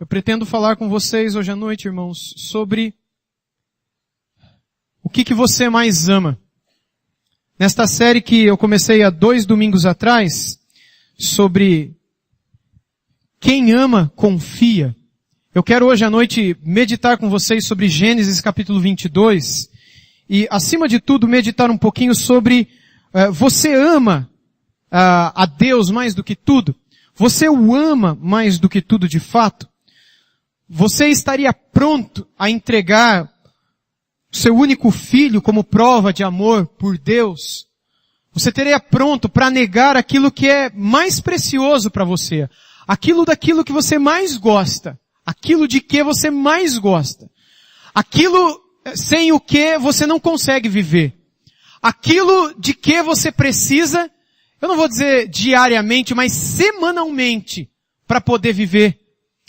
Eu pretendo falar com vocês hoje à noite, irmãos, sobre o que você mais ama. Nesta série que eu comecei há 2 domingos atrás, sobre quem ama, confia. Eu quero hoje à noite meditar com vocês sobre Gênesis capítulo 22 e, acima de tudo, meditar um pouquinho sobre você ama a Deus mais do que tudo? Você o ama mais do que tudo de fato? Você estaria pronto a entregar seu único filho como prova de amor por Deus? Você estaria pronto para negar aquilo que é mais precioso para você? Daquilo que você mais gosta? Aquilo de que você mais gosta? Aquilo sem o que você não consegue viver? Aquilo de que você precisa, eu não vou dizer diariamente, mas semanalmente, para poder viver?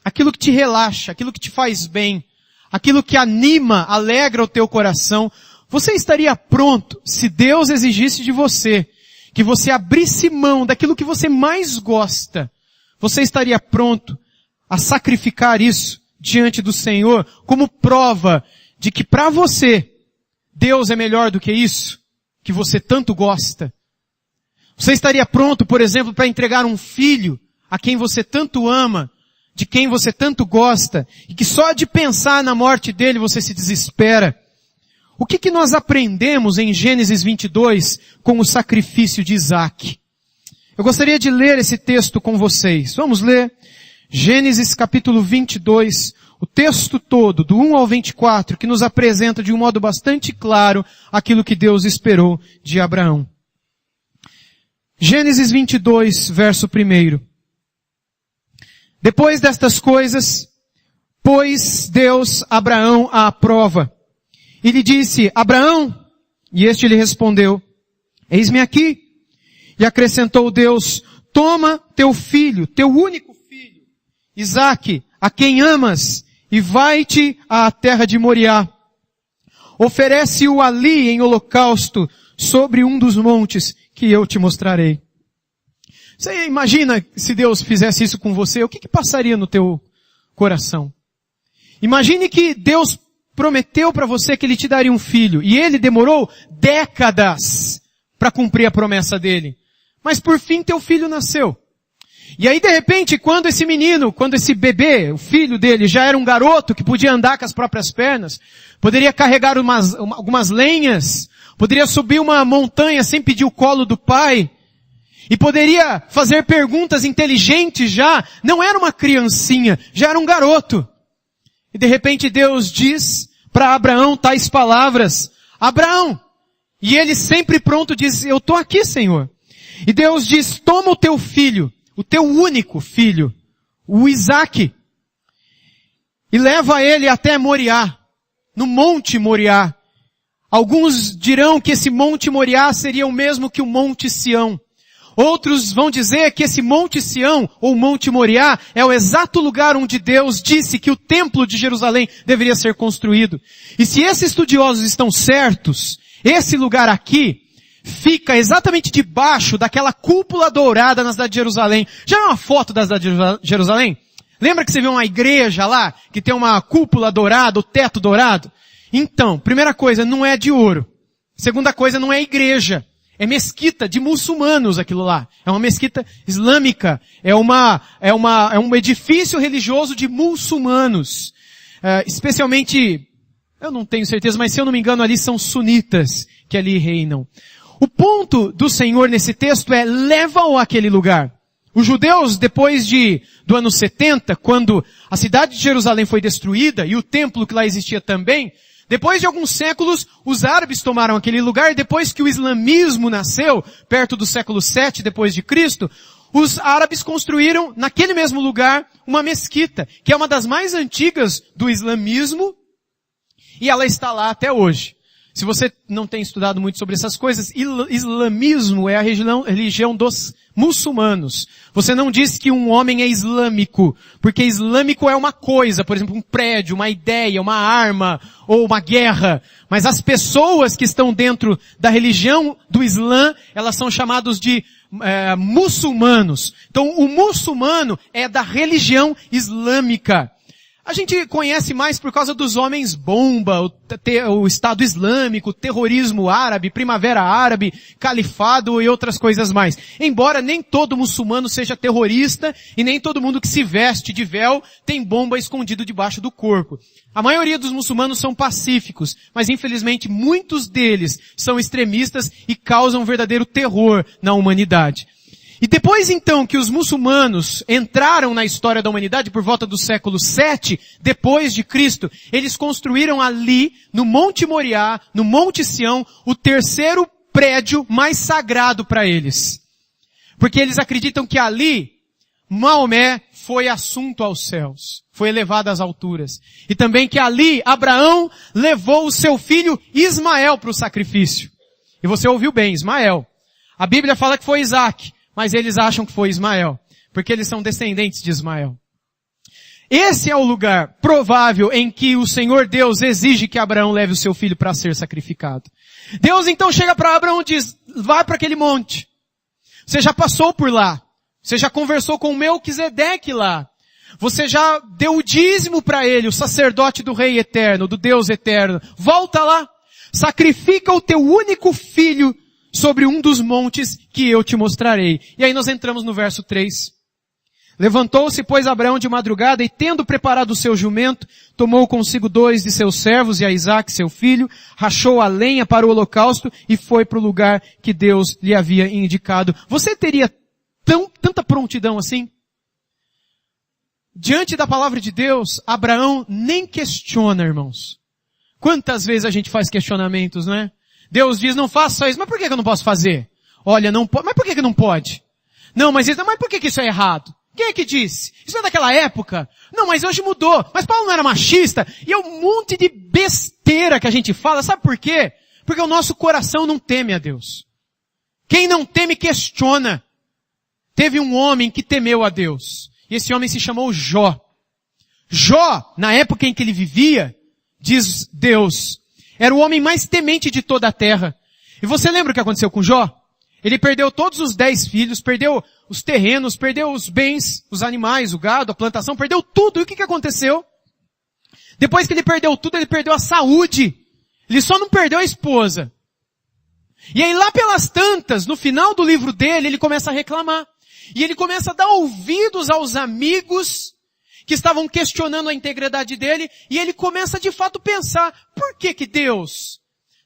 Aquilo que te relaxa, aquilo que te faz bem, aquilo que anima, alegra o teu coração. Você estaria pronto, se Deus exigisse de você, que você abrisse mão daquilo que você mais gosta? Você estaria pronto a sacrificar isso diante do Senhor como prova de que para você, Deus é melhor do que isso, que você tanto gosta? Você estaria pronto, por exemplo, para entregar um filho a quem você tanto ama, de quem você tanto gosta, e que só de pensar na morte dele você se desespera? O que nós aprendemos em Gênesis 22 com o sacrifício de Isaac? Eu gostaria de ler esse texto com vocês. Vamos ler Gênesis capítulo 22, o texto todo, do 1 ao 24, que nos apresenta de um modo bastante claro aquilo que Deus esperou de Abraão. Gênesis 22, verso 1. Depois destas coisas, pôs Deus Abraão à prova, e lhe disse: Abraão, e este lhe respondeu: eis-me aqui. E acrescentou Deus: toma teu filho, teu único filho, Isaque, a quem amas, e vai-te à terra de Moriá. Oferece-o ali em holocausto sobre um dos montes que eu te mostrarei. Você imagina se Deus fizesse isso com você, o que passaria no teu coração? Imagine que Deus prometeu para você que Ele te daria um filho, e Ele demorou décadas para cumprir a promessa dele. Mas por fim teu filho nasceu. E aí de repente, quando esse bebê, o filho dele, já era um garoto que podia andar com as próprias pernas, poderia carregar algumas lenhas, poderia subir uma montanha sem pedir o colo do pai, e poderia fazer perguntas inteligentes já, não era uma criancinha, já era um garoto. E de repente Deus diz para Abraão tais palavras: Abraão! E ele sempre pronto diz: eu estou aqui, Senhor. E Deus diz: toma o teu filho, o teu único filho, o Isaque, e leva ele até Moriá, no Monte Moriá. Alguns dirão que esse Monte Moriá seria o mesmo que o Monte Sião. Outros vão dizer que esse Monte Sião, ou Monte Moriá, é o exato lugar onde Deus disse que o Templo de Jerusalém deveria ser construído. E se esses estudiosos estão certos, esse lugar aqui fica exatamente debaixo daquela cúpula dourada na cidade de Jerusalém. Já viu uma foto da cidade de Jerusalém? Lembra que você vê uma igreja lá, que tem uma cúpula dourada, o teto dourado? Então, primeira coisa, não é de ouro. Segunda coisa, não é igreja. É mesquita de muçulmanos aquilo lá. É uma mesquita islâmica. É um edifício religioso de muçulmanos. Especialmente, eu não tenho certeza, mas se eu não me engano ali são sunitas que ali reinam. O ponto do Senhor nesse texto é: leva-o àquele lugar. Os judeus, depois do ano 70, quando a cidade de Jerusalém foi destruída e o templo que lá existia também, depois de alguns séculos, os árabes tomaram aquele lugar, e depois que o islamismo nasceu, perto do século 7 depois de Cristo, os árabes construíram naquele mesmo lugar uma mesquita, que é uma das mais antigas do islamismo, e ela está lá até hoje. Se você não tem estudado muito sobre essas coisas, islamismo é a religião dos muçulmanos. Você não diz que um homem é islâmico, porque islâmico é uma coisa, por exemplo, um prédio, uma ideia, uma arma ou uma guerra. Mas as pessoas que estão dentro da religião do Islã, elas são chamadas de muçulmanos. Então o muçulmano é da religião islâmica. a gente conhece mais por causa dos homens bomba, o Estado Islâmico, o terrorismo árabe, primavera árabe, califado e outras coisas mais. Embora nem todo muçulmano seja terrorista e nem todo mundo que se veste de véu tem bomba escondido debaixo do corpo. A maioria dos muçulmanos são pacíficos, mas infelizmente muitos deles são extremistas e causam verdadeiro terror na humanidade. E depois então que os muçulmanos entraram na história da humanidade por volta do século 7, depois de Cristo, eles construíram ali, no Monte Moriá, no Monte Sião, o terceiro prédio mais sagrado para eles. Porque eles acreditam que ali, Maomé foi assunto aos céus, foi elevado às alturas. E também que ali, Abraão levou o seu filho Ismael para o sacrifício. E você ouviu bem, Ismael. A Bíblia fala que foi Isaac. Mas eles acham que foi Ismael, porque eles são descendentes de Ismael. Esse é o lugar provável em que o Senhor Deus exige que Abraão leve o seu filho para ser sacrificado. Deus então chega para Abraão e diz, vai para aquele monte. Você já passou por lá. Você já conversou com o Melquisedeque lá. Você já deu o dízimo para ele, o sacerdote do Rei Eterno, do Deus Eterno. Volta lá. Sacrifica o teu único filho sobre um dos montes que eu te mostrarei. E aí nós entramos no verso 3. Levantou-se, pois, Abraão de madrugada, e tendo preparado o seu jumento, tomou consigo 2 de seus servos e a Isaque, seu filho, rachou a lenha para o holocausto e foi para o lugar que Deus lhe havia indicado. Você teria tanta prontidão assim? Diante da palavra de Deus, Abraão nem questiona, irmãos. Quantas vezes a gente faz questionamentos, né? Deus diz, não faça isso, mas por que eu não posso fazer? Olha, não pode, mas por que não pode? Não, mas por que isso é errado? Quem é que disse? Isso é daquela época? Não, mas hoje mudou. Mas Paulo não era machista? E é um monte de besteira que a gente fala, sabe por quê? Porque o nosso coração não teme a Deus. Quem não teme, questiona. Teve um homem que temeu a Deus. E esse homem se chamou Jó. Jó, na época em que ele vivia, diz Deus, era o homem mais temente de toda a terra. E você lembra o que aconteceu com Jó? Ele perdeu todos os 10 filhos, perdeu os terrenos, perdeu os bens, os animais, o gado, a plantação, perdeu tudo. E o que aconteceu? Depois que ele perdeu tudo, ele perdeu a saúde. Ele só não perdeu a esposa. E aí lá pelas tantas, no final do livro dele, ele começa a reclamar. E ele começa a dar ouvidos aos amigos que estavam questionando a integridade dele, e ele começa de fato a pensar, por que Deus?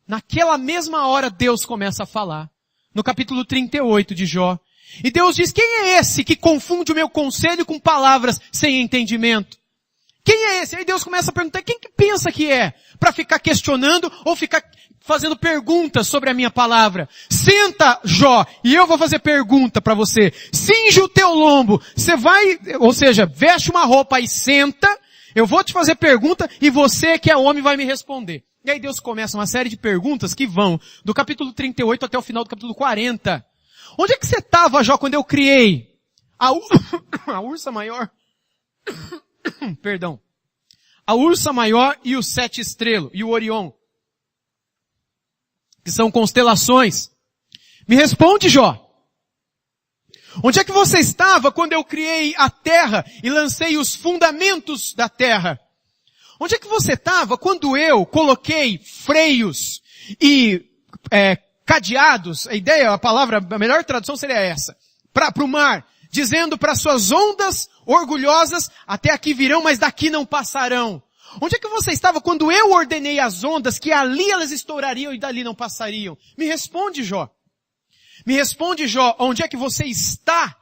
Naquela mesma hora Deus começa a falar, no capítulo 38 de Jó. E Deus diz, quem é esse que confunde o meu conselho com palavras sem entendimento? Quem é esse? Aí Deus começa a perguntar, quem que pensa que é? Para ficar questionando ou ficar fazendo perguntas sobre a minha palavra. Senta, Jó, e eu vou fazer pergunta para você. Cinge o teu lombo. Você vai, ou seja, veste uma roupa e senta. Eu vou te fazer pergunta e você que é homem vai me responder. E aí Deus começa uma série de perguntas que vão do capítulo 38 até o final do capítulo 40. Onde é que você estava, Jó, quando eu criei a ursa maior? Perdão. A ursa maior e o 7 estrelo e o Orion, que são constelações. Me responde, Jó. Onde é que você estava quando eu criei a terra e lancei os fundamentos da terra? Onde é que você estava quando eu coloquei freios e cadeados? A ideia, a melhor tradução seria essa. Para o mar, dizendo para suas ondas orgulhosas, até aqui virão, mas daqui não passarão. Onde é que você estava quando eu ordenei as ondas que ali elas estourariam e dali não passariam? Me responde, Jó. Me responde, Jó, onde é que você está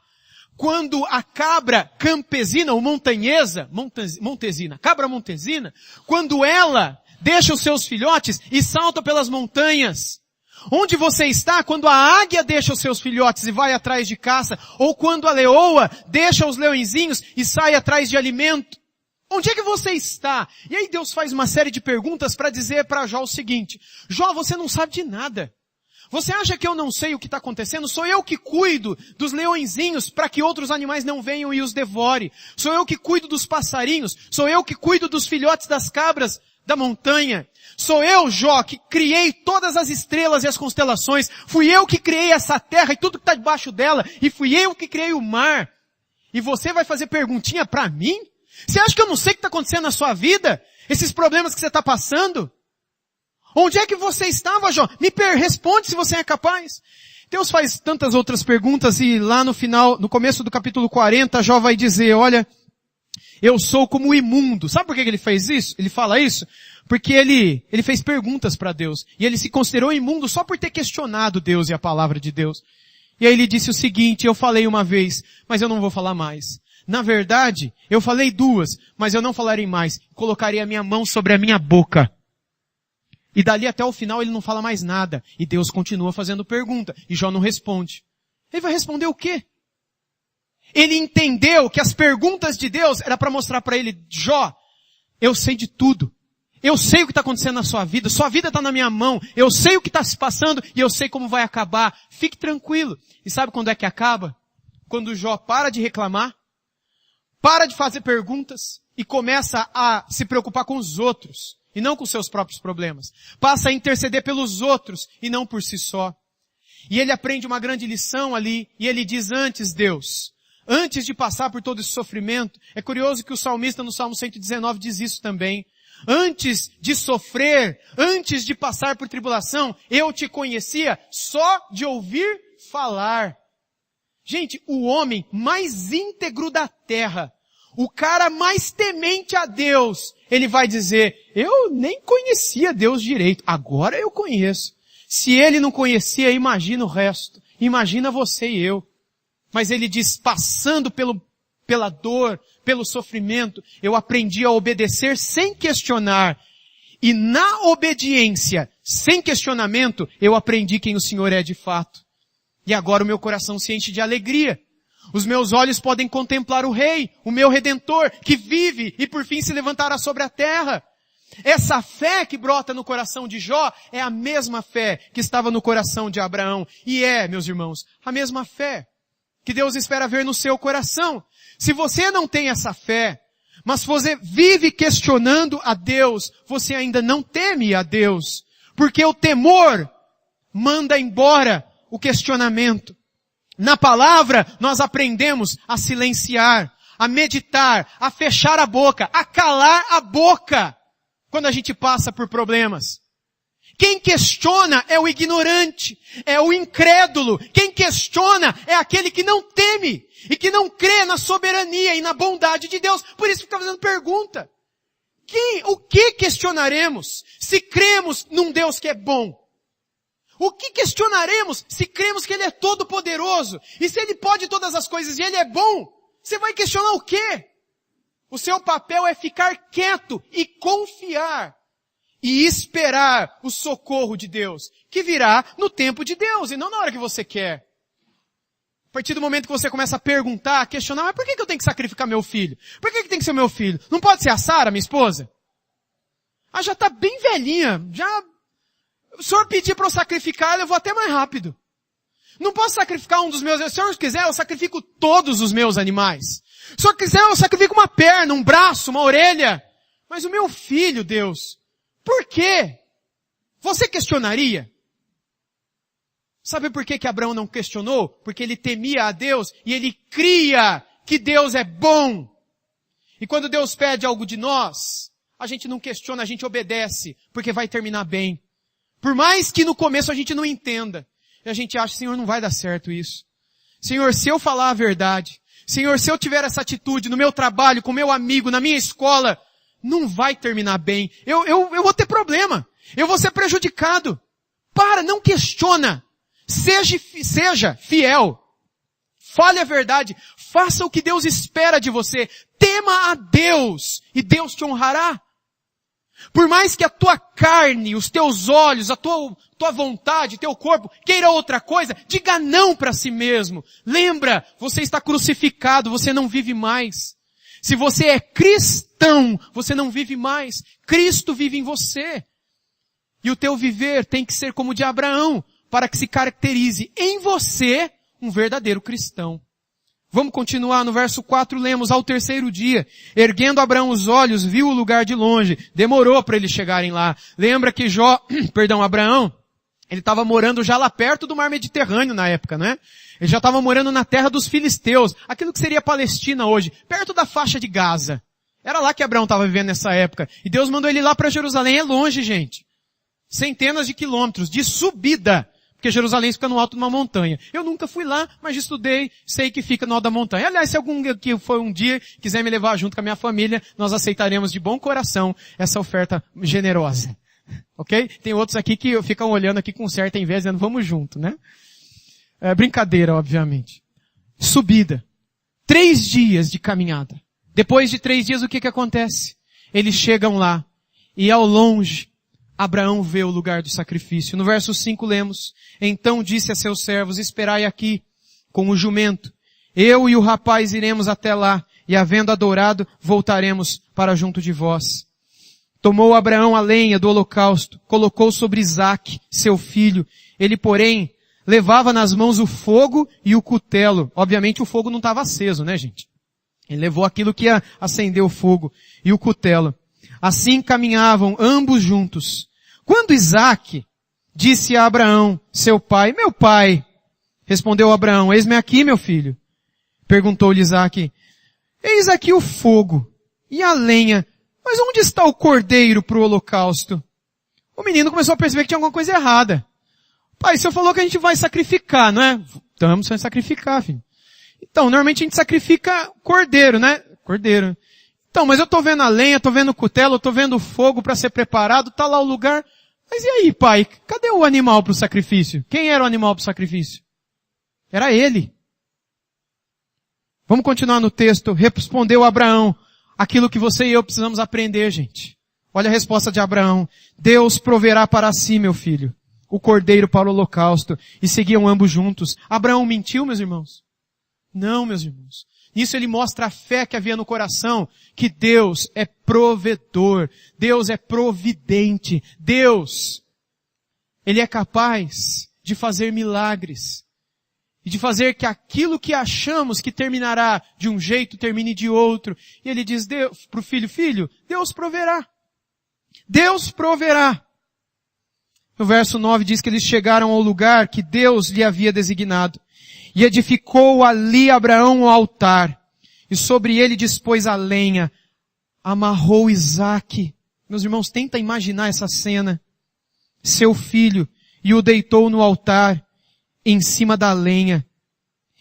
quando a cabra campesina ou cabra montesina, quando ela deixa os seus filhotes e salta pelas montanhas? Onde você está quando a águia deixa os seus filhotes e vai atrás de caça? Ou quando a leoa deixa os leõezinhos e sai atrás de alimento? Onde é que você está? E aí Deus faz uma série de perguntas para dizer para Jó o seguinte, Jó, você não sabe de nada. Você acha que eu não sei o que está acontecendo? Sou eu que cuido dos leõezinhos para que outros animais não venham e os devore. Sou eu que cuido dos passarinhos. Sou eu que cuido dos filhotes das cabras da montanha. Sou eu, Jó, que criei todas as estrelas e as constelações. Fui eu que criei essa terra e tudo que está debaixo dela. E fui eu que criei o mar. E você vai fazer perguntinha para mim? Você acha que eu não sei o que está acontecendo na sua vida? Esses problemas que você está passando? Onde é que você estava, Jó? Responde se você é capaz. Deus faz tantas outras perguntas e lá no final, no começo do capítulo 40, Jó vai dizer, olha, eu sou como o imundo. Sabe por que ele fez isso? Ele fala isso? Porque ele fez perguntas para Deus. E ele se considerou imundo só por ter questionado Deus e a palavra de Deus. E aí ele disse o seguinte, eu falei uma vez, mas eu não vou falar mais. Na verdade, eu falei duas, mas eu não falarei mais. Colocarei a minha mão sobre a minha boca. E dali até o final ele não fala mais nada. E Deus continua fazendo pergunta. E Jó não responde. Ele vai responder o quê? Ele entendeu que as perguntas de Deus era para mostrar para ele, Jó, eu sei de tudo. Eu sei o que está acontecendo na sua vida está na minha mão. Eu sei o que está se passando e eu sei como vai acabar. Fique tranquilo. E sabe quando é que acaba? Quando Jó para de reclamar, para de fazer perguntas e começa a se preocupar com os outros e não com seus próprios problemas. Passa a interceder pelos outros e não por si só. E ele aprende uma grande lição ali e ele diz antes, Deus, antes de passar por todo esse sofrimento, é curioso que o salmista no Salmo 119 diz isso também. Antes de sofrer, antes de passar por tribulação, eu te conhecia só de ouvir falar. Gente, o homem mais íntegro da terra, o cara mais temente a Deus, ele vai dizer, eu nem conhecia Deus direito, agora eu conheço. Se ele não conhecia, imagina o resto. Imagina você e eu. Mas ele diz, passando pela dor, pelo sofrimento, eu aprendi a obedecer sem questionar. E na obediência, sem questionamento, eu aprendi quem o Senhor é de fato. E agora o meu coração se enche de alegria. Os meus olhos podem contemplar o Rei, o meu Redentor, que vive e por fim se levantará sobre a terra. Essa fé que brota no coração de Jó é a mesma fé que estava no coração de Abraão. E é, meus irmãos, a mesma fé que Deus espera ver no seu coração. Se você não tem essa fé, mas você vive questionando a Deus, você ainda não teme a Deus. Porque o temor manda embora o questionamento. Na palavra, nós aprendemos a silenciar, a meditar, a fechar a boca, a calar a boca quando a gente passa por problemas. Quem questiona é o ignorante, é o incrédulo. Quem questiona é aquele que não teme e que não crê na soberania e na bondade de Deus. Por isso fica fazendo pergunta. O que questionaremos se cremos num Deus que é bom? O que questionaremos se cremos que Ele é todo poderoso? E se Ele pode todas as coisas e Ele é bom, você vai questionar o quê? O seu papel é ficar quieto e confiar e esperar o socorro de Deus, que virá no tempo de Deus e não na hora que você quer. A partir do momento que você começa a perguntar, a questionar, mas por que eu tenho que sacrificar meu filho? Por que tem que ser meu filho? Não pode ser a Sara, minha esposa? Ah, já está bem velhinha, o senhor pedir para eu sacrificar ela, eu vou até mais rápido. Não posso sacrificar um dos meus, se o senhor quiser, eu sacrifico todos os meus animais. Se o senhor quiser, eu sacrifico uma perna, um braço, uma orelha. Mas o meu filho, Deus, por quê? Você questionaria? Sabe por que Abraão não questionou? Porque ele temia a Deus e ele cria que Deus é bom. E quando Deus pede algo de nós, a gente não questiona, a gente obedece, porque vai terminar bem. Por mais que no começo a gente não entenda. E a gente acha, Senhor, não vai dar certo isso. Senhor, se eu falar a verdade, Senhor, se eu tiver essa atitude no meu trabalho, com meu amigo, na minha escola, não vai terminar bem. Eu vou ter problema. Eu vou ser prejudicado. Não questiona. Seja fiel. Fale a verdade. Faça o que Deus espera de você. Tema a Deus e Deus te honrará. Por mais que a tua carne, os teus olhos, a tua vontade, teu corpo queira outra coisa, diga não para si mesmo. Lembra, você está crucificado, você não vive mais. Se você é cristão, você não vive mais. Cristo vive em você. E o teu viver tem que ser como o de Abraão, para que se caracterize em você um verdadeiro cristão. Vamos continuar no verso 4, lemos, ao terceiro dia, erguendo Abraão os olhos, viu o lugar de longe, demorou para eles chegarem lá. Lembra que Abraão, ele estava morando já lá perto do mar Mediterrâneo na época, né? Ele já estava morando na terra dos filisteus, aquilo que seria a Palestina hoje, perto da faixa de Gaza. Era lá que Abraão estava vivendo nessa época. E Deus mandou ele lá para Jerusalém. É longe, gente. Centenas de quilômetros de subida. Porque Jerusalém fica no alto de uma montanha. Eu nunca fui lá, mas estudei, sei que fica no alto da montanha. Aliás, se algum que foi um dia quiser me levar junto com a minha família, nós aceitaremos de bom coração essa oferta generosa. Ok? Tem outros aqui que ficam olhando aqui com certa inveja, dizendo, vamos junto, né? É brincadeira, obviamente. Subida. 3 dias de caminhada. Depois de 3 dias, o que acontece? Eles chegam lá, e ao longe, Abraão vê o lugar do sacrifício. No verso 5 lemos, então disse a seus servos, esperai aqui com o jumento. Eu e o rapaz iremos até lá, e havendo adorado, voltaremos para junto de vós. Tomou Abraão a lenha do holocausto, colocou sobre Isaque, seu filho. Ele, porém, levava nas mãos o fogo e o cutelo. Obviamente o fogo não estava aceso, né, gente? Ele levou aquilo que ia acender o fogo e o cutelo. Assim caminhavam ambos juntos. Quando Isaque disse a Abraão, seu pai, meu pai, respondeu Abraão, eis-me aqui, meu filho. Perguntou-lhe Isaque, eis aqui o fogo e a lenha, mas onde está o cordeiro para o holocausto? O menino começou a perceber que tinha alguma coisa errada. Pai, o senhor falou que a gente vai sacrificar, não é? Estamos sem sacrificar, filho. Então, normalmente a gente sacrifica cordeiro, né? Cordeiro. Então, mas eu estou vendo a lenha, estou vendo o cutelo, estou vendo o fogo para ser preparado, está lá o lugar. Mas e aí, pai? Cadê o animal para o sacrifício? Quem era o animal para o sacrifício? Era ele. Vamos continuar no texto. Respondeu Abraão aquilo que você e eu precisamos aprender, gente. Olha a resposta de Abraão. Deus proverá para si, meu filho, o cordeiro para o holocausto. E seguiam ambos juntos. Abraão mentiu, meus irmãos? Não, meus irmãos. Nisso ele mostra a fé que havia no coração, que Deus é provedor, Deus é providente, Deus, Ele é capaz de fazer milagres e de fazer que aquilo que achamos que terminará de um jeito, termine de outro. E ele diz para o filho, filho, Deus proverá. Deus proverá. No verso 9 diz que eles chegaram ao lugar que Deus lhe havia designado. E edificou ali Abraão o altar, e sobre ele dispôs a lenha, amarrou Isaque. Meus irmãos, tenta imaginar essa cena. Seu filho, e o deitou no altar, em cima da lenha.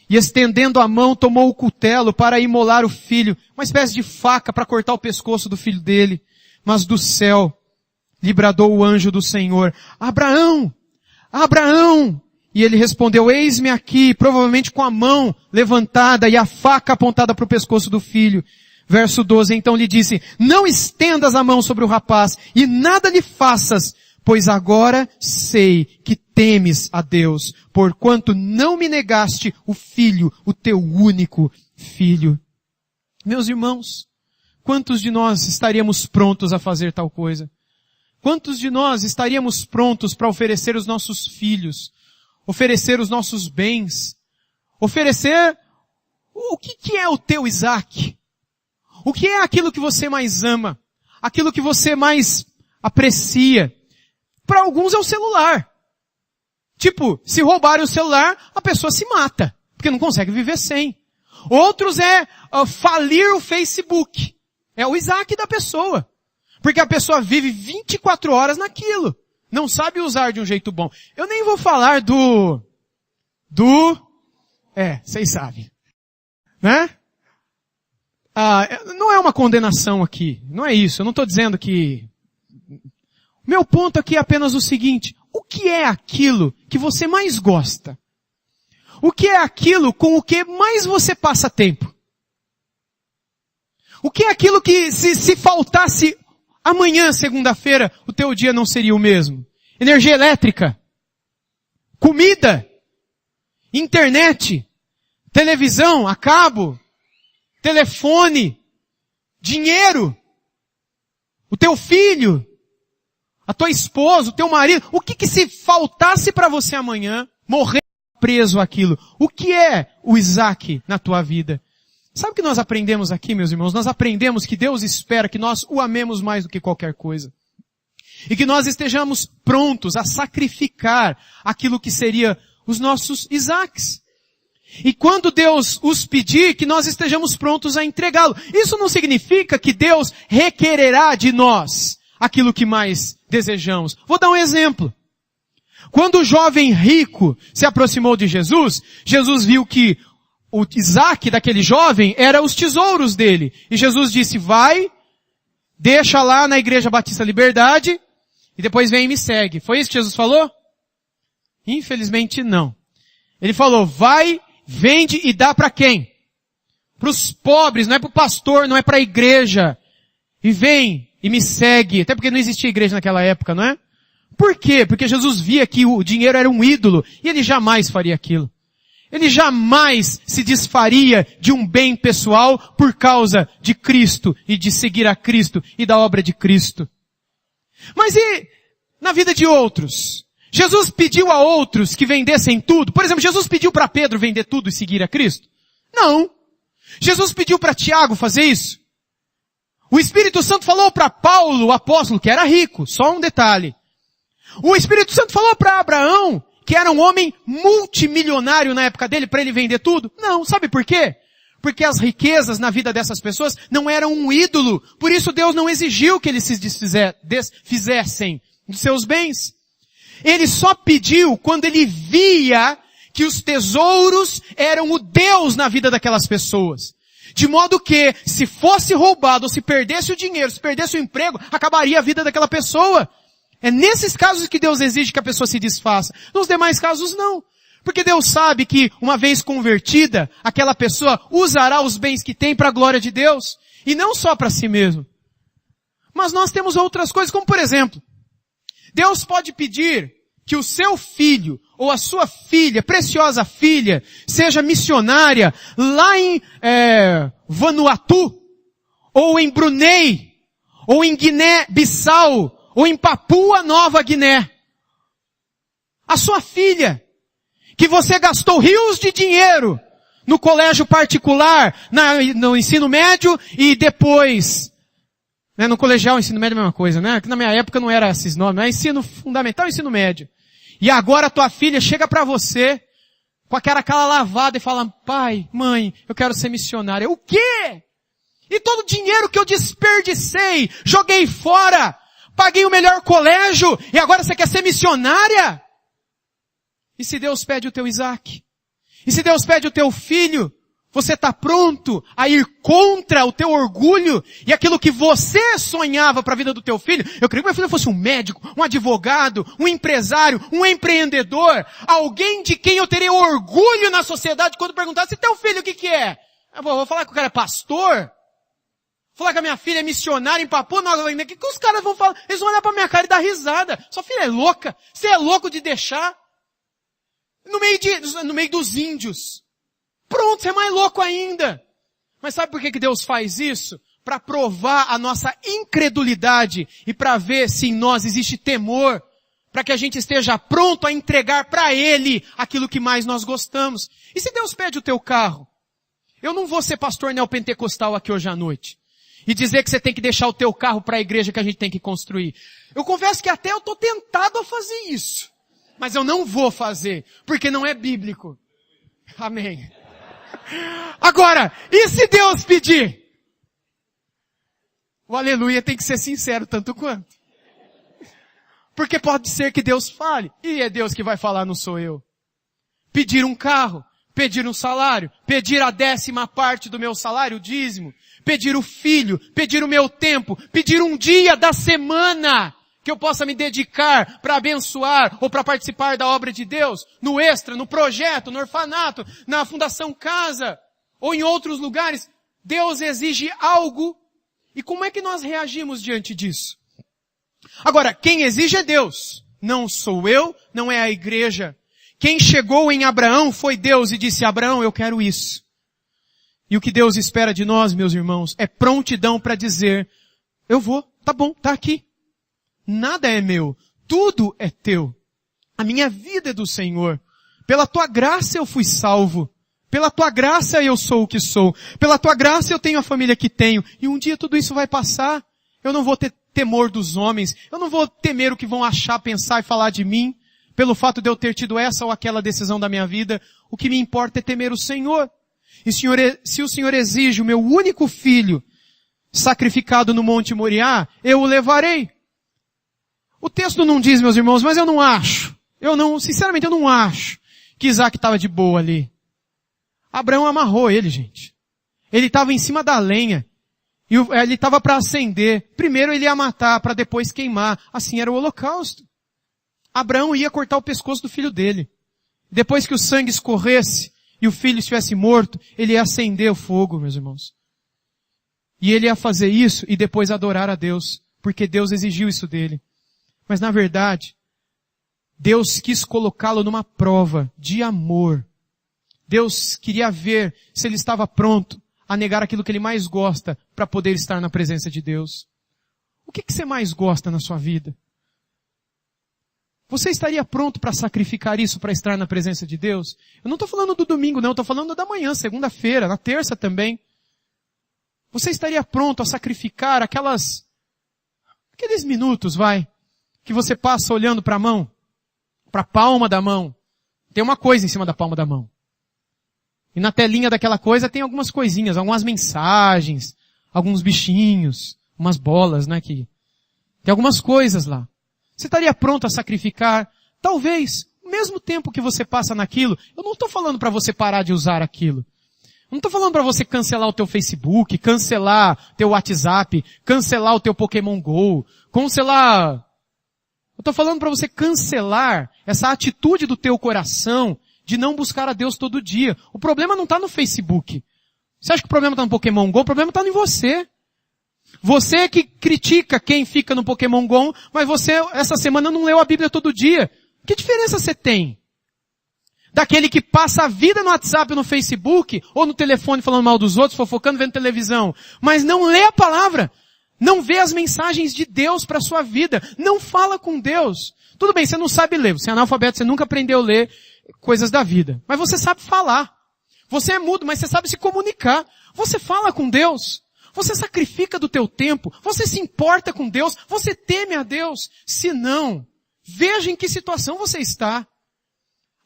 E estendendo a mão, tomou o cutelo para imolar o filho, uma espécie de faca para cortar o pescoço do filho dele. Mas do céu lhe bradou o anjo do Senhor, Abraão! Abraão! E ele respondeu, eis-me aqui, provavelmente com a mão levantada e a faca apontada para o pescoço do filho. Verso 12, então lhe disse, não estendas a mão sobre o rapaz e nada lhe faças, pois agora sei que temes a Deus, porquanto não me negaste o filho, o teu único filho. Meus irmãos, quantos de nós estaríamos prontos a fazer tal coisa? Quantos de nós estaríamos prontos para oferecer os nossos filhos, oferecer os nossos bens, oferecer o que é o teu Isaque? O que é aquilo que você mais ama? Aquilo que você mais aprecia? Para alguns é o celular. Tipo, se roubarem o celular, a pessoa se mata, porque não consegue viver sem. Outros é falir o Facebook. É o Isaque da pessoa. Porque a pessoa vive 24 horas naquilo. Não sabe usar de um jeito bom. Eu nem vou falar vocês sabem. Né? Não é uma condenação aqui. Não é isso. Eu não estou dizendo que... Meu ponto aqui é apenas o seguinte. O que é aquilo que você mais gosta? O que é aquilo com o que mais você passa tempo? O que é aquilo que se faltasse amanhã, segunda-feira, o teu dia não seria o mesmo? Energia elétrica, comida, internet, televisão a cabo, telefone, dinheiro, o teu filho, a tua esposa, o teu marido. O que se faltasse para você amanhã, morrer preso àquilo? O que é o Isaque na tua vida? Sabe o que nós aprendemos aqui, meus irmãos? Nós aprendemos que Deus espera que nós o amemos mais do que qualquer coisa. E que nós estejamos prontos a sacrificar aquilo que seria os nossos Isaques. E quando Deus os pedir, que nós estejamos prontos a entregá-lo. Isso não significa que Deus requererá de nós aquilo que mais desejamos. Vou dar um exemplo. Quando o jovem rico se aproximou de Jesus, Jesus viu que o Isaac daquele jovem era os tesouros dele. E Jesus disse, vai, deixa lá na Igreja Batista Liberdade, e depois vem e me segue. Foi isso que Jesus falou? Infelizmente não. Ele falou, vai, vende e dá para quem? Para os pobres, não é para o pastor, não é para a igreja. E vem e me segue. Até porque não existia igreja naquela época, não é? Por quê? Porque Jesus via que o dinheiro era um ídolo e ele jamais faria aquilo. Ele jamais se desfaria de um bem pessoal por causa de Cristo e de seguir a Cristo e da obra de Cristo. Mas e na vida de outros? Jesus pediu a outros que vendessem tudo. Por exemplo, Jesus pediu para Pedro vender tudo e seguir a Cristo? Não. Jesus pediu para Tiago fazer isso? O Espírito Santo falou para Paulo, o apóstolo, que era rico. Só um detalhe. O Espírito Santo falou para Abraão, que era um homem multimilionário na época dele, para ele vender tudo? Não. Sabe por quê? Porque as riquezas na vida dessas pessoas não eram um ídolo. Por isso Deus não exigiu que eles se desfizessem dos seus bens. Ele só pediu quando ele via que os tesouros eram o Deus na vida daquelas pessoas. De modo que, se fosse roubado, ou se perdesse o dinheiro, se perdesse o emprego, acabaria a vida daquela pessoa. É nesses casos que Deus exige que a pessoa se desfaça. Nos demais casos, não. Porque Deus sabe que, uma vez convertida, aquela pessoa usará os bens que tem para a glória de Deus. E não só para si mesmo. Mas nós temos outras coisas, como por exemplo, Deus pode pedir que o seu filho, ou a sua filha, preciosa filha, seja missionária lá em Vanuatu, ou em Brunei, ou em Guiné-Bissau, ou em Papua Nova Guiné. A sua filha, que você gastou rios de dinheiro no colégio particular, no ensino médio e depois, né, no colegial, ensino médio é a mesma coisa, né? Que na minha época não era esses nomes, né? Ensino fundamental e ensino médio. E agora a tua filha chega para você com aquela cara lavada e fala, pai, mãe, eu quero ser missionária. O quê? E todo o dinheiro que eu desperdicei, joguei fora, paguei o melhor colégio e agora você quer ser missionária? E se Deus pede o teu Isaac? E se Deus pede o teu filho? Você está pronto a ir contra o teu orgulho e aquilo que você sonhava para a vida do teu filho? Eu queria que meu filho fosse um médico, um advogado, um empresário, um empreendedor, alguém de quem eu teria orgulho na sociedade quando perguntasse, teu filho o que é? Eu vou falar que o cara é pastor? Vou falar que a minha filha é missionária em Papua Nova Guiné? O que os caras vão falar? Eles vão olhar para minha cara e dar risada. Sua filha é louca? Você é louco de deixar? No meio dos índios. Pronto, você é mais louco ainda. Mas sabe por que Deus faz isso? Para provar a nossa incredulidade e para ver se em nós existe temor, para que a gente esteja pronto a entregar para Ele aquilo que mais nós gostamos. E se Deus pede o teu carro? Eu não vou ser pastor neopentecostal aqui hoje à noite e dizer que você tem que deixar o teu carro para a igreja que a gente tem que construir. Eu confesso que até eu estou tentado a fazer isso. Mas eu não vou fazer, porque não é bíblico. Amém. Agora, e se Deus pedir? O aleluia tem que ser sincero tanto quanto. Porque pode ser que Deus fale, e é Deus que vai falar, não sou eu. Pedir um carro, pedir um salário, pedir a 10ª do meu salário, o dízimo, pedir o filho, pedir o meu tempo, pedir um dia da semana que eu possa me dedicar para abençoar ou para participar da obra de Deus, no extra, no projeto, no orfanato, na Fundação Casa, ou em outros lugares. Deus exige algo. E como é que nós reagimos diante disso? Agora, quem exige é Deus. Não sou eu, não é a igreja. Quem chegou em Abraão foi Deus e disse, Abraão, eu quero isso. E o que Deus espera de nós, meus irmãos, é prontidão para dizer, eu vou, tá bom, tá aqui. Nada é meu, tudo é teu. A minha vida é do Senhor. Pela tua graça eu fui salvo. Pela tua graça eu sou o que sou. Pela tua graça eu tenho a família que tenho. E um dia tudo isso vai passar. Eu não vou ter temor dos homens. Eu não vou temer o que vão achar, pensar e falar de mim. Pelo fato de eu ter tido essa ou aquela decisão da minha vida. O que me importa é temer o Senhor. E se o Senhor exige o meu único filho sacrificado no Monte Moriá, eu o levarei. O texto não diz, meus irmãos, mas eu não acho. Sinceramente, eu não acho que Isaac estava de boa ali. Abraão amarrou ele, gente. Ele estava em cima da lenha. E ele estava para acender. Primeiro ele ia matar, para depois queimar. Assim era o holocausto. Abraão ia cortar o pescoço do filho dele. Depois que o sangue escorresse e o filho estivesse morto, ele ia acender o fogo, meus irmãos. E ele ia fazer isso e depois adorar a Deus, porque Deus exigiu isso dele. Mas na verdade, Deus quis colocá-lo numa prova de amor. Deus queria ver se ele estava pronto a negar aquilo que ele mais gosta para poder estar na presença de Deus. O que você mais gosta na sua vida? Você estaria pronto para sacrificar isso para estar na presença de Deus? Eu não estou falando do domingo, não. Eu estou falando da manhã, segunda-feira, na terça também. Você estaria pronto a sacrificar aqueles minutos, que você passa olhando para a mão, para a palma da mão. Tem uma coisa em cima da palma da mão. E na telinha daquela coisa tem algumas coisinhas, algumas mensagens, alguns bichinhos, umas bolas, tem algumas coisas lá. Você estaria pronto a sacrificar, talvez, o mesmo tempo que você passa naquilo. Eu não estou falando para você parar de usar aquilo. Eu não estou falando para você cancelar o teu Facebook, cancelar teu WhatsApp, cancelar o teu Pokémon Go, cancelar... Eu estou falando para você cancelar essa atitude do teu coração de não buscar a Deus todo dia. O problema não está no Facebook. Você acha que o problema está no Pokémon Go? O problema está em você. Você que critica quem fica no Pokémon Go, mas você essa semana não leu a Bíblia todo dia. Que diferença você tem? Daquele que passa a vida no WhatsApp, no Facebook, ou no telefone falando mal dos outros, fofocando, vendo televisão, mas não lê a palavra. Não vê as mensagens de Deus para a sua vida. Não fala com Deus. Tudo bem, você não sabe ler. Você é analfabeto, você nunca aprendeu a ler coisas da vida. Mas você sabe falar. Você é mudo, mas você sabe se comunicar. Você fala com Deus. Você sacrifica do teu tempo. Você se importa com Deus. Você teme a Deus. Se não, veja em que situação você está.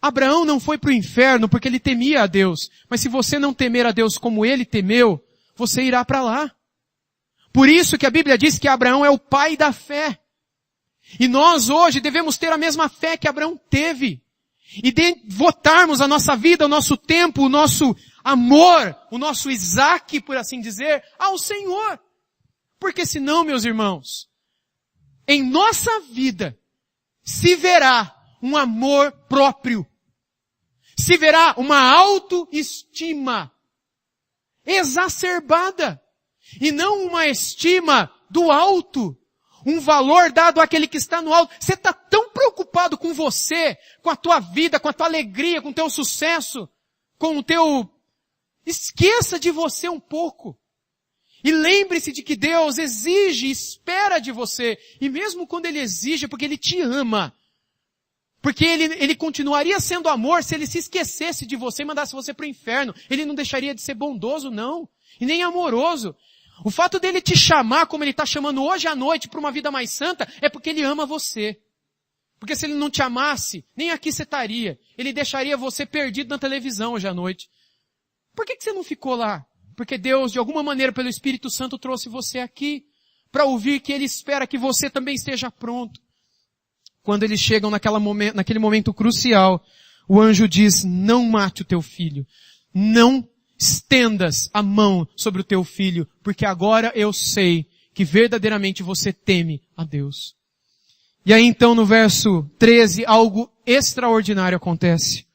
Abraão não foi para o inferno porque ele temia a Deus. Mas se você não temer a Deus como ele temeu, você irá para lá. Por isso que a Bíblia diz que Abraão é o pai da fé. E nós hoje devemos ter a mesma fé que Abraão teve. E devotarmos a nossa vida, o nosso tempo, o nosso amor, o nosso Isaac, por assim dizer, ao Senhor. Porque senão, meus irmãos, em nossa vida se verá um amor próprio. Se verá uma autoestima exacerbada. E não uma estima do alto. Um valor dado àquele que está no alto. Você está tão preocupado com você, com a tua vida, com a tua alegria, com o teu sucesso, com o teu... Esqueça de você um pouco. E lembre-se de que Deus exige, espera de você. E mesmo quando Ele exige, é porque Ele te ama. Porque ele continuaria sendo amor se Ele se esquecesse de você e mandasse você para o inferno. Ele não deixaria de ser bondoso, não. E nem amoroso. O fato dele te chamar, como ele está chamando hoje à noite, para uma vida mais santa, é porque ele ama você. Porque se ele não te amasse, nem aqui você estaria. Ele deixaria você perdido na televisão hoje à noite. Por que você não ficou lá? Porque Deus, de alguma maneira, pelo Espírito Santo, trouxe você aqui, para ouvir que Ele espera que você também esteja pronto. Quando eles chegam naquele momento crucial, o anjo diz, não mate o teu filho. Não estendas a mão sobre o teu filho, porque agora eu sei que verdadeiramente você teme a Deus. E aí então no verso 13, algo extraordinário acontece.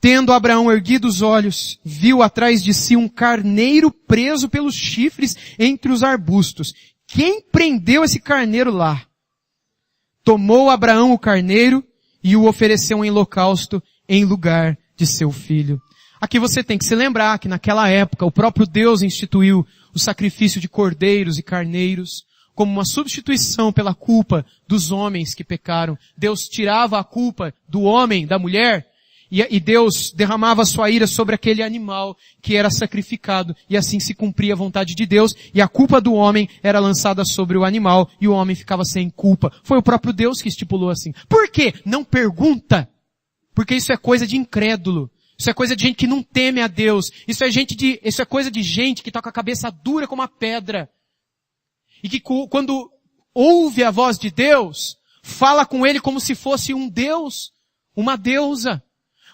Tendo Abraão erguido os olhos, viu atrás de si um carneiro preso pelos chifres entre os arbustos. Quem prendeu esse carneiro lá? Tomou Abraão o carneiro e o ofereceu em holocausto em lugar de seu filho. Aqui você tem que se lembrar que naquela época o próprio Deus instituiu o sacrifício de cordeiros e carneiros como uma substituição pela culpa dos homens que pecaram. Deus tirava a culpa do homem, da mulher, e Deus derramava sua ira sobre aquele animal que era sacrificado, e assim se cumpria a vontade de Deus, e a culpa do homem era lançada sobre o animal, e o homem ficava sem culpa. Foi o próprio Deus que estipulou assim. Por quê? Não pergunta, porque isso é coisa de incrédulo. Isso é coisa de gente que não teme a Deus. Isso é coisa de gente que tá com a cabeça dura como uma pedra. E que quando ouve a voz de Deus, fala com Ele como se fosse um Deus, uma deusa.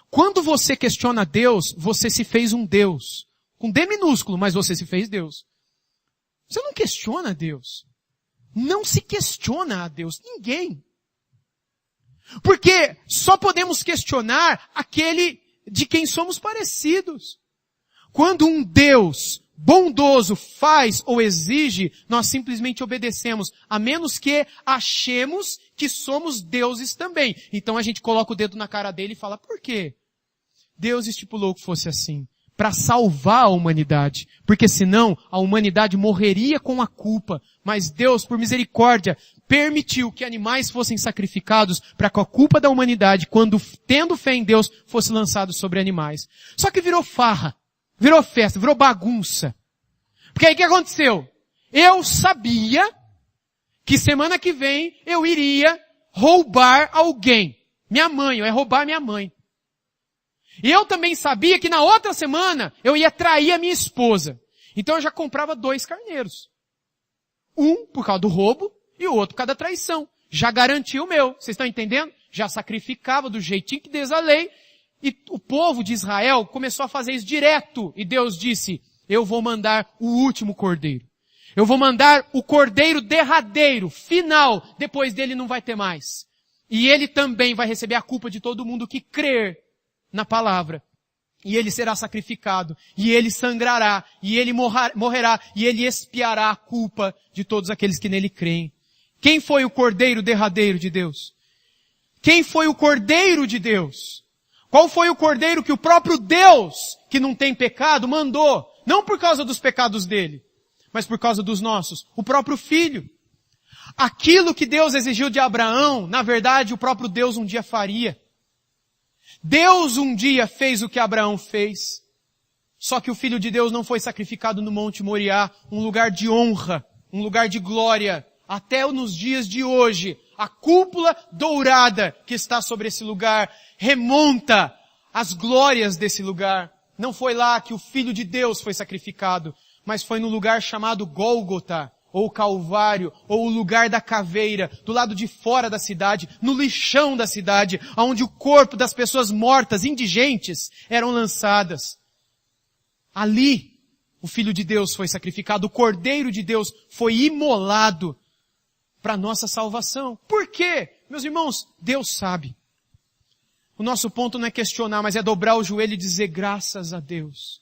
Quando você questiona Deus, você se fez um Deus. Com D minúsculo, mas você se fez Deus. Você não questiona Deus. Não se questiona a Deus. Ninguém. Porque só podemos questionar aquele de quem somos parecidos. Quando um Deus bondoso faz ou exige, nós simplesmente obedecemos, a menos que achemos que somos deuses também. Então a gente coloca o dedo na cara dele e fala, por quê? Deus estipulou que fosse assim, para salvar a humanidade, porque senão a humanidade morreria com a culpa. Mas Deus, por misericórdia, permitiu que animais fossem sacrificados para que a culpa da humanidade, quando tendo fé em Deus, fosse lançado sobre animais. Só que virou farra, virou festa, virou bagunça. Porque aí o que aconteceu? Eu sabia que semana que vem eu iria roubar alguém. Minha mãe, eu ia roubar minha mãe. E eu também sabia que na outra semana eu ia trair a minha esposa. Então eu já comprava 2 carneiros. Um por causa do roubo e o outro por causa da traição. Já garantia o meu. Vocês estão entendendo? Já sacrificava do jeitinho que diz a lei. E o povo de Israel começou a fazer isso direto. E Deus disse, eu vou mandar o último cordeiro. Eu vou mandar o cordeiro derradeiro, final. Depois dele não vai ter mais. E ele também vai receber a culpa de todo mundo que crer na palavra. E ele será sacrificado. E ele sangrará. E ele morrerá. E ele expiará a culpa de todos aqueles que nele creem. Quem foi o cordeiro derradeiro de Deus? Quem foi o cordeiro de Deus? Qual foi o cordeiro que o próprio Deus, que não tem pecado, mandou? Não por causa dos pecados dele, mas por causa dos nossos. O próprio Filho. Aquilo que Deus exigiu de Abraão, na verdade, o próprio Deus um dia faria. Deus um dia fez o que Abraão fez. Só que o Filho de Deus não foi sacrificado no Monte Moriá, um lugar de honra, um lugar de glória. Até nos dias de hoje, a cúpula dourada que está sobre esse lugar remonta às glórias desse lugar. Não foi lá que o Filho de Deus foi sacrificado, mas foi no lugar chamado Gólgota, ou Calvário, ou o lugar da caveira, do lado de fora da cidade, no lixão da cidade, onde o corpo das pessoas mortas, indigentes, eram lançadas. Ali, o Filho de Deus foi sacrificado, o Cordeiro de Deus foi imolado para nossa salvação. Por quê? Meus irmãos, Deus sabe. O nosso ponto não é questionar, mas é dobrar o joelho e dizer graças a Deus.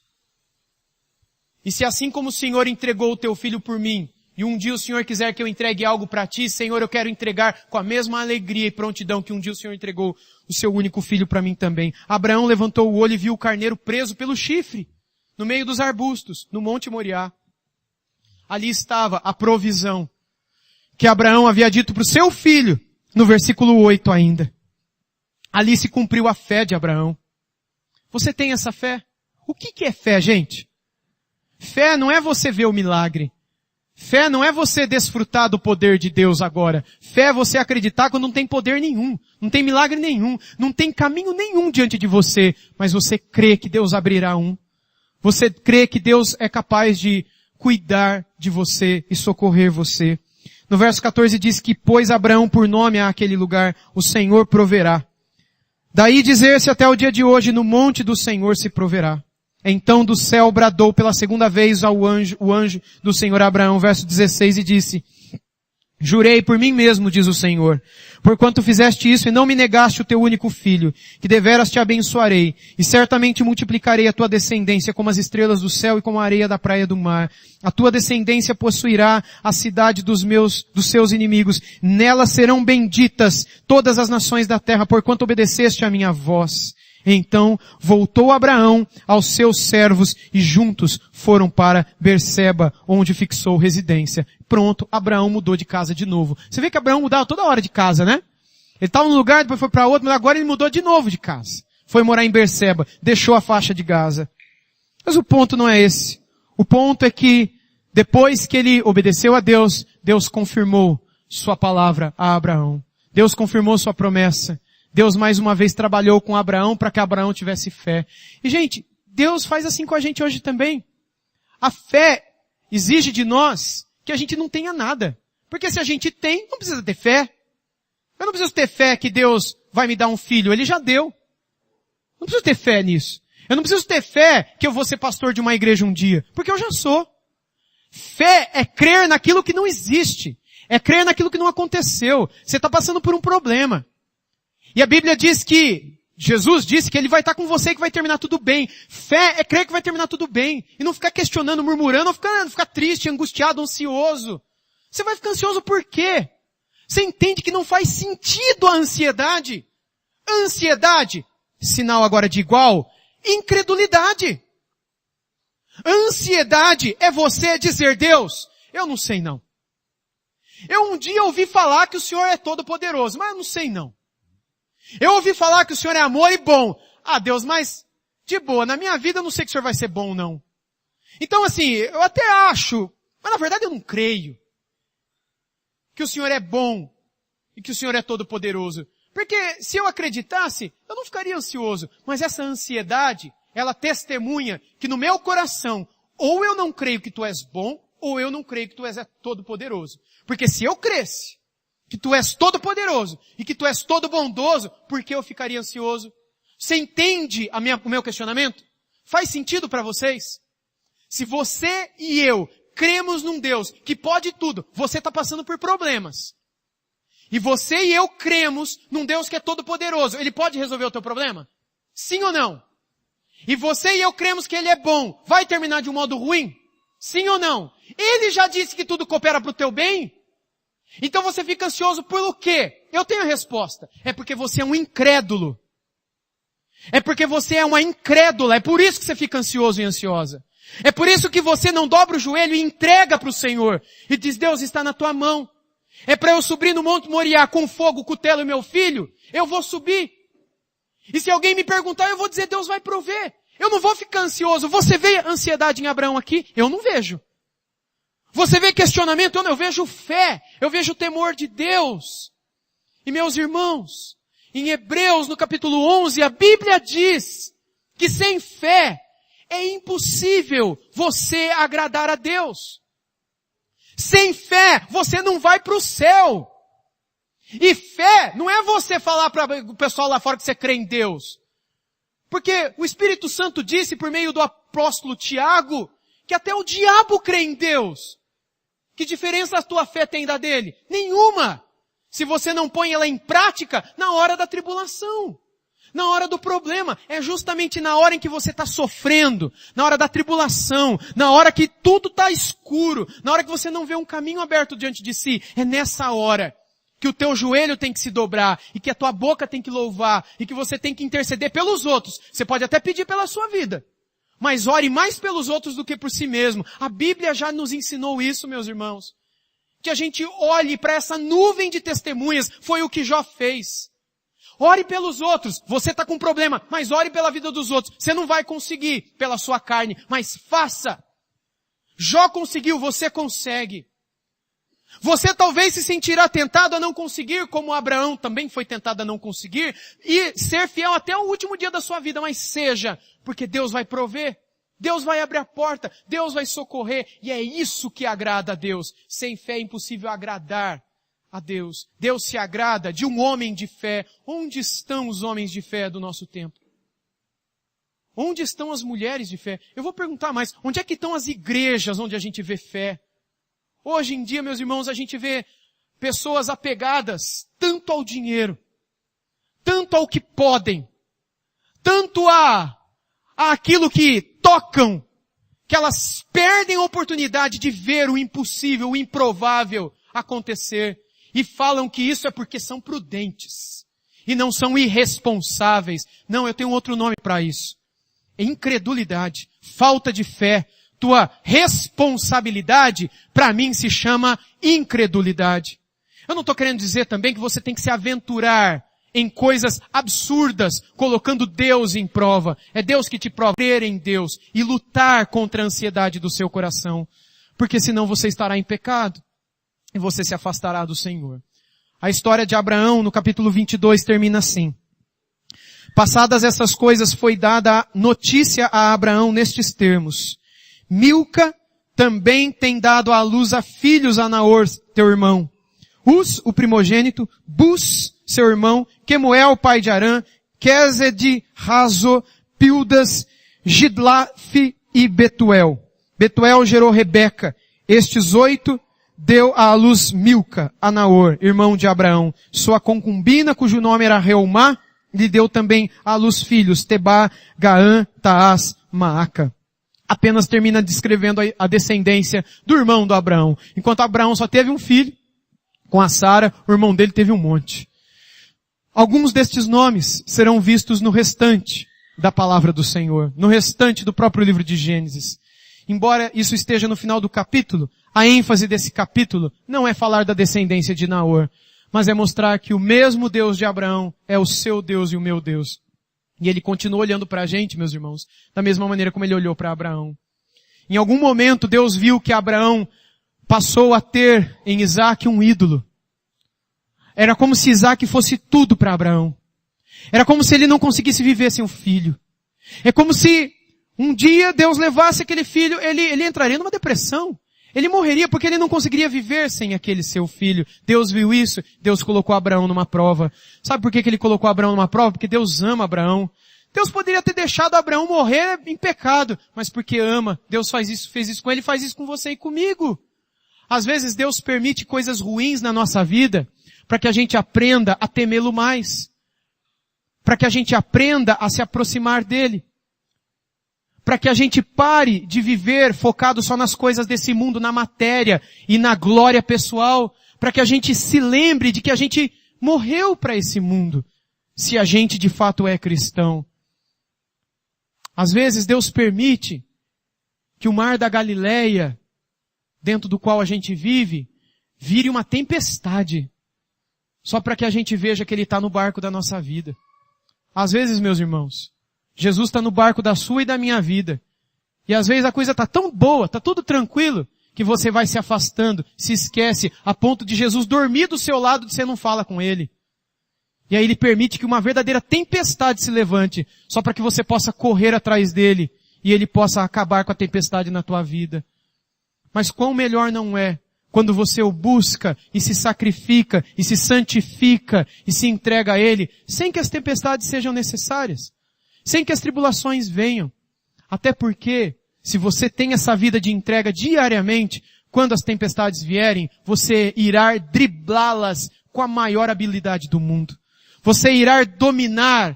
E se assim como o Senhor entregou o teu filho por mim, e um dia o Senhor quiser que eu entregue algo para ti, Senhor, eu quero entregar com a mesma alegria e prontidão que um dia o Senhor entregou o seu único filho para mim também. Abraão levantou o olho e viu o carneiro preso pelo chifre, no meio dos arbustos, no Monte Moriá. Ali estava a provisão que Abraão havia dito para o seu filho, no versículo 8 ainda. Ali se cumpriu a fé de Abraão. Você tem essa fé? O que é fé, gente? Fé não é você ver o milagre. Fé não é você desfrutar do poder de Deus agora. Fé é você acreditar quando não tem poder nenhum, não tem milagre nenhum, não tem caminho nenhum diante de você, mas você crê que Deus abrirá um. Você crê que Deus é capaz de cuidar de você e socorrer você. No verso 14 diz que pôs Abraão por nome àquele lugar, o Senhor proverá. Daí dizer-se até o dia de hoje, no monte do Senhor se proverá. Então do céu bradou pela segunda vez o anjo do Senhor a Abraão, verso 16, e disse, jurei por mim mesmo, diz o Senhor, porquanto fizeste isso e não me negaste o teu único filho, que deveras te abençoarei, e certamente multiplicarei a tua descendência como as estrelas do céu e como a areia da praia do mar. A tua descendência possuirá a cidade dos seus inimigos, nelas serão benditas todas as nações da terra, porquanto obedeceste à minha voz. Então voltou Abraão aos seus servos e juntos foram para Berseba, onde fixou residência. Pronto, Abraão mudou de casa de novo. Você vê que Abraão mudava toda hora de casa, né? Ele estava num lugar, depois foi para outro, mas agora ele mudou de novo de casa. Foi morar em Berseba, deixou a faixa de Gaza. Mas o ponto não é esse. O ponto é que depois que ele obedeceu a Deus, Deus confirmou sua palavra a Abraão. Deus confirmou sua promessa. Deus mais uma vez trabalhou com Abraão para que Abraão tivesse fé. E gente, Deus faz assim com a gente hoje também. A fé exige de nós que a gente não tenha nada. Porque se a gente tem, não precisa ter fé. Eu não preciso ter fé que Deus vai me dar um filho, Ele já deu. Não preciso ter fé nisso. Eu não preciso ter fé que eu vou ser pastor de uma igreja um dia, porque eu já sou. Fé é crer naquilo que não existe. É crer naquilo que não aconteceu. Você está passando por um problema. E a Bíblia diz que, Jesus disse que Ele vai estar com você e que vai terminar tudo bem. Fé é crer que vai terminar tudo bem. E não ficar questionando, murmurando, ou ficar triste, angustiado, ansioso. Você vai ficar ansioso por quê? Você entende que não faz sentido a ansiedade? Ansiedade, sinal agora de igual, incredulidade. Ansiedade é você dizer, Deus, eu não sei não. Eu um dia ouvi falar que o Senhor é todo poderoso, mas eu não sei não. Eu ouvi falar que o Senhor é amor e bom. Ah, Deus, mas de boa, na minha vida eu não sei que o Senhor vai ser bom não. Então assim, eu até acho, mas na verdade eu não creio que o Senhor é bom e que o Senhor é todo poderoso. Porque se eu acreditasse, eu não ficaria ansioso. Mas essa ansiedade, ela testemunha que no meu coração, ou eu não creio que tu és bom, ou eu não creio que tu és todo poderoso. Porque se eu cresce que tu és todo poderoso e que tu és todo bondoso, por que eu ficaria ansioso? Você entende o meu questionamento? Faz sentido para vocês? Se você e eu cremos num Deus que pode tudo, você está passando por problemas. E você e eu cremos num Deus que é todo poderoso. Ele pode resolver o teu problema? Sim ou não? E você e eu cremos que Ele é bom. Vai terminar de um modo ruim? Sim ou não? Ele já disse que tudo coopera para o teu bem? Então você fica ansioso por quê? Eu tenho a resposta. É porque você é um incrédulo. É porque você é uma incrédula. É por isso que você fica ansioso e ansiosa. É por isso que você não dobra o joelho e entrega para o Senhor. E diz, Deus, está na tua mão. É para eu subir no Monte Moriá com fogo, cutelo e meu filho? Eu vou subir. E se alguém me perguntar, eu vou dizer, Deus vai prover. Eu não vou ficar ansioso. Você vê ansiedade em Abraão aqui? Eu não vejo. Você vê questionamento? Eu vejo fé. Eu vejo o temor de Deus. E meus irmãos, em Hebreus, no capítulo 11, a Bíblia diz que sem fé é impossível você agradar a Deus. Sem fé, você não vai para o céu. E fé não é você falar para o pessoal lá fora que você crê em Deus. Porque o Espírito Santo disse por meio do apóstolo Tiago que até o diabo crê em Deus. Que diferença a tua fé tem da dele? Nenhuma. Se você não põe ela em prática na hora da tribulação. Na hora do problema, é justamente na hora em que você está sofrendo, na hora da tribulação, na hora que tudo está escuro, na hora que você não vê um caminho aberto diante de si, é nessa hora que o teu joelho tem que se dobrar, e que a tua boca tem que louvar, e que você tem que interceder pelos outros. Você pode até pedir pela sua vida, mas ore mais pelos outros do que por si mesmo. A Bíblia já nos ensinou isso, meus irmãos. Que a gente olhe para essa nuvem de testemunhas, foi o que Jó fez. Ore pelos outros. Você está com um problema, mas ore pela vida dos outros. Você não vai conseguir pela sua carne, mas faça. Jó conseguiu, você consegue. Você talvez se sentirá tentado a não conseguir, como Abraão também foi tentado a não conseguir, e ser fiel até o último dia da sua vida, mas seja, porque Deus vai prover. Deus vai abrir a porta, Deus vai socorrer, e é isso que agrada a Deus. Sem fé é impossível agradar a Deus. Deus se agrada de um homem de fé. Onde estão os homens de fé do nosso tempo? Onde estão as mulheres de fé? Eu vou perguntar mais, onde é que estão as igrejas onde a gente vê fé? Hoje em dia, meus irmãos, a gente vê pessoas apegadas tanto ao dinheiro, tanto ao que podem, tanto àquilo que tocam, que elas perdem a oportunidade de ver o impossível, o improvável acontecer. E falam que isso é porque são prudentes. E não são irresponsáveis. Não, eu tenho outro nome para isso. É incredulidade, falta de fé. Tua responsabilidade, para mim, se chama incredulidade. Eu não estou querendo dizer também que você tem que se aventurar em coisas absurdas, colocando Deus em prova. É Deus que te prova. Crer em Deus e lutar contra a ansiedade do seu coração. Porque senão você estará em pecado. E você se afastará do Senhor. A história de Abraão, no capítulo 22, termina assim. Passadas essas coisas, foi dada notícia a Abraão nestes termos. Milca também tem dado à luz a filhos a Naor, teu irmão. Uz, o primogênito, Bus, seu irmão, Quemuel, pai de Arã, Quezed, Razo, Pildas, Gidlaf e Betuel. Betuel gerou Rebeca. Estes 8 deu à luz Milca, a Naor, irmão de Abraão. Sua concubina, cujo nome era Reumá, lhe deu também à luz filhos, Tebá, Gaã, Taás, Maaca. Apenas termina descrevendo a descendência do irmão do Abraão. Enquanto Abraão só teve um filho, com a Sara, o irmão dele teve um monte. Alguns destes nomes serão vistos no restante da palavra do Senhor, no restante do próprio livro de Gênesis. Embora isso esteja no final do capítulo, a ênfase desse capítulo não é falar da descendência de Naor, mas é mostrar que o mesmo Deus de Abraão é o seu Deus e o meu Deus. E ele continua olhando para a gente, meus irmãos, da mesma maneira como ele olhou para Abraão. Em algum momento, Deus viu que Abraão passou a ter em Isaac um ídolo. Era como se Isaac fosse tudo para Abraão. Era como se ele não conseguisse viver sem um filho. É como se um dia Deus levasse aquele filho, ele entraria numa depressão. Ele morreria porque ele não conseguiria viver sem aquele seu filho. Deus viu isso, Deus colocou Abraão numa prova. Sabe por que ele colocou Abraão numa prova? Porque Deus ama Abraão. Deus poderia ter deixado Abraão morrer em pecado, mas porque ama, Deus fez isso com ele, faz isso com você e comigo. Às vezes Deus permite coisas ruins na nossa vida para que a gente aprenda a temê-lo mais. Para que a gente aprenda a se aproximar dele. Para que a gente pare de viver focado só nas coisas desse mundo, na matéria e na glória pessoal. Para que a gente se lembre de que a gente morreu para esse mundo, se a gente de fato é cristão. Às vezes Deus permite que o mar da Galileia, dentro do qual a gente vive, vire uma tempestade, só para que a gente veja que Ele está no barco da nossa vida. Às vezes, meus irmãos, Jesus está no barco da sua e da minha vida. E às vezes a coisa está tão boa, está tudo tranquilo, que você vai se afastando, se esquece, a ponto de Jesus dormir do seu lado e você não fala com Ele. E aí Ele permite que uma verdadeira tempestade se levante, só para que você possa correr atrás dEle e Ele possa acabar com a tempestade na tua vida. Mas quão melhor não é quando você o busca e se sacrifica e se santifica e se entrega a Ele, sem que as tempestades sejam necessárias, sem que as tribulações venham. Até porque, se você tem essa vida de entrega diariamente, quando as tempestades vierem, você irá driblá-las com a maior habilidade do mundo. Você irá dominar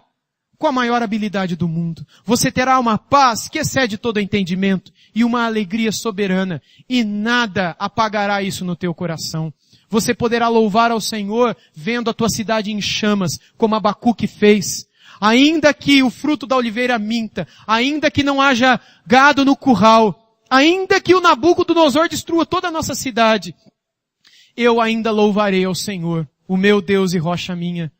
com a maior habilidade do mundo. Você terá uma paz que excede todo entendimento e uma alegria soberana, e nada apagará isso no teu coração. Você poderá louvar ao Senhor vendo a tua cidade em chamas, como Abacuque fez. Ainda que o fruto da oliveira minta, ainda que não haja gado no curral, ainda que o Nabucodonosor destrua toda a nossa cidade, eu ainda louvarei ao Senhor, o meu Deus e rocha minha.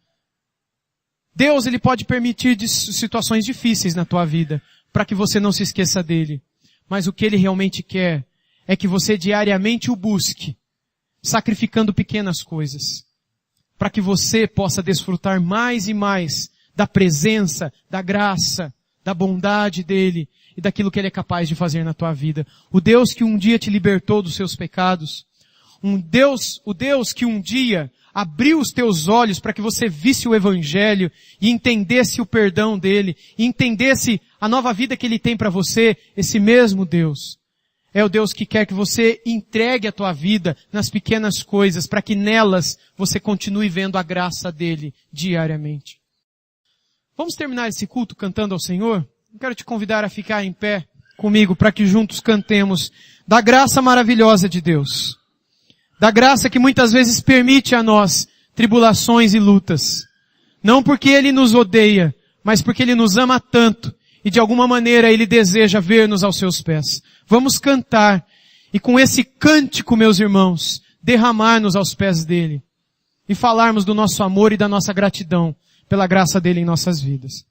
Deus, Ele pode permitir situações difíceis na tua vida, para que você não se esqueça dEle. Mas o que Ele realmente quer é que você diariamente o busque, sacrificando pequenas coisas, para que você possa desfrutar mais e mais da presença, da graça, da bondade dEle e daquilo que Ele é capaz de fazer na tua vida. O Deus que um dia te libertou dos seus pecados, o Deus que um dia abriu os teus olhos para que você visse o Evangelho e entendesse o perdão dEle, e entendesse a nova vida que Ele tem para você, esse mesmo Deus é o Deus que quer que você entregue a tua vida nas pequenas coisas, para que nelas você continue vendo a graça dEle diariamente. Vamos terminar esse culto cantando ao Senhor? Eu quero te convidar a ficar em pé comigo para que juntos cantemos da graça maravilhosa de Deus. Da graça que muitas vezes permite a nós tribulações e lutas. Não porque Ele nos odeia, mas porque Ele nos ama tanto e de alguma maneira Ele deseja ver-nos aos seus pés. Vamos cantar e com esse cântico, meus irmãos, derramar-nos aos pés dEle e falarmos do nosso amor e da nossa gratidão pela graça dEle em nossas vidas.